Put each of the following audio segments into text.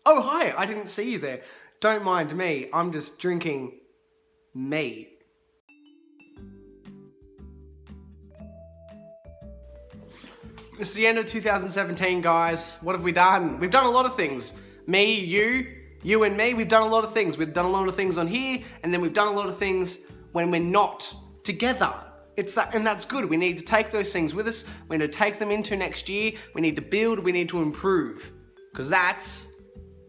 Oh, hi, I didn't see you there. Don't mind me, I'm just drinking me. It's the end of 2017, guys. What have we done? We've done a lot of things. Me, you and me, we've done a lot of things. We've done a lot of things on here, and then we've done a lot of things when we're not together. And that's good. We need to take those things with us. We need to take them into next year. We need to build, we need to improve. Because that's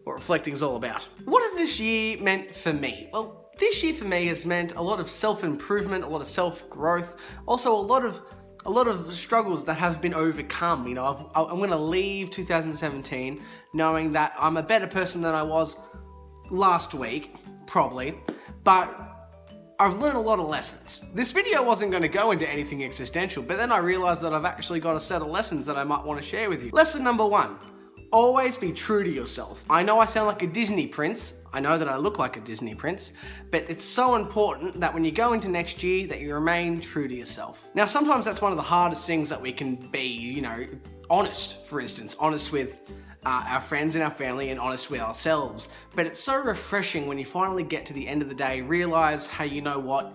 what reflecting is all about. What has this year meant for me? Well, this year for me has meant a lot of self-improvement, a lot of self-growth, also a lot of struggles that have been overcome. You know, I'm going to leave 2017 knowing that I'm a better person than I was last week, probably, but I've learned a lot of lessons. This video wasn't going to go into anything existential, but then I realized that I've actually got a set of lessons that I might want to share with you. Lesson number 1. Always be true to yourself. I know I sound like a Disney prince. I know that I look like a Disney prince, but it's so important that when you go into next year that you remain true to yourself. Now, sometimes that's one of the hardest things that we can be, you know, honest, for instance, honest with our friends and our family and honest with ourselves. But it's so refreshing when you finally get to the end of the day, realize, hey, you know what?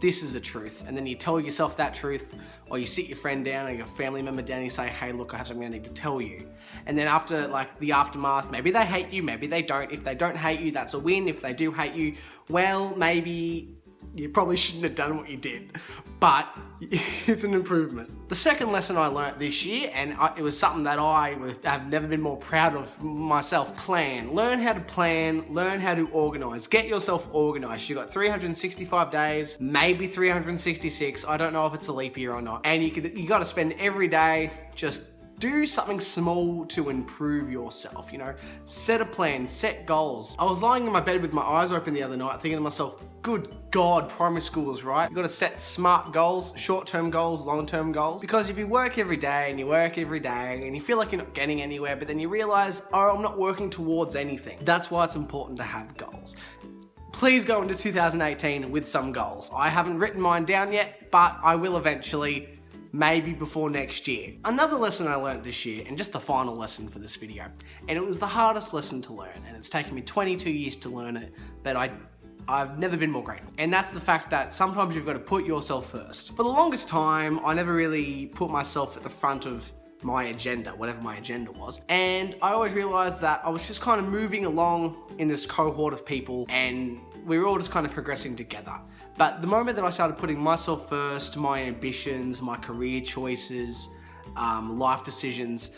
This is the truth. And then you tell yourself that truth, or you sit your friend down or your family member down and you say, hey, look, I have something I need to tell you. And then after like the aftermath, maybe they hate you, maybe they don't. If they don't hate you, that's a win. If they do hate you, well, maybe you probably shouldn't have done what you did, but it's an improvement. The second lesson I learned this year, and it was something that I have never been more proud of myself, plan. Learn how to plan, learn how to organize. Get yourself organized. You got 365 days, maybe 366. I don't know if it's a leap year or not. And you got to spend every day just do something small to improve yourself, you know? Set a plan, set goals. I was lying in my bed with my eyes open the other night thinking to myself, good God, primary school is right. You gotta set smart goals, short-term goals, long-term goals. Because if you work every day and you work every day and you feel like you're not getting anywhere, but then you realize, oh, I'm not working towards anything. That's why it's important to have goals. Please go into 2018 with some goals. I haven't written mine down yet, but I will eventually, maybe before next year. Another lesson I learned this year, and just the final lesson for this video, and it was the hardest lesson to learn, and it's taken me 22 years to learn it, but I've never been more grateful. And that's the fact that sometimes you've got to put yourself first. For the longest time, I never really put myself at the front of my agenda, whatever my agenda was. And I always realized that I was just kind of moving along in this cohort of people and we were all just kind of progressing together. But the moment that I started putting myself first, my ambitions, my career choices, life decisions,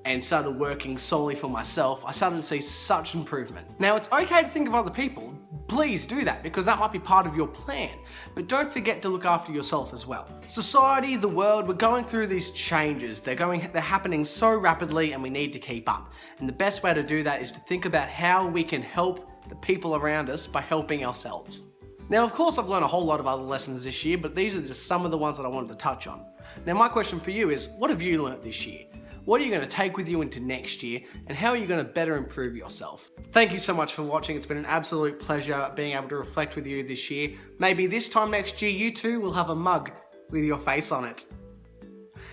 and started working solely for myself, I started to see such improvement. Now, it's okay to think of other people. Please do that, because that might be part of your plan. But don't forget to look after yourself as well. Society, the world, we're going through these changes. They're happening so rapidly and we need to keep up. And the best way to do that is to think about how we can help the people around us by helping ourselves. Now, of course, I've learned a whole lot of other lessons this year, but these are just some of the ones that I wanted to touch on. Now, my question for you is, what have you learned this year? What are you going to take with you into next year, and how are you going to better improve yourself? Thank you so much for watching. It's been an absolute pleasure being able to reflect with you this year. Maybe this time next year, you too will have a mug with your face on it.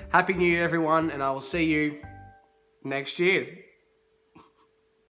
Happy New Year, everyone, and I will see you next year.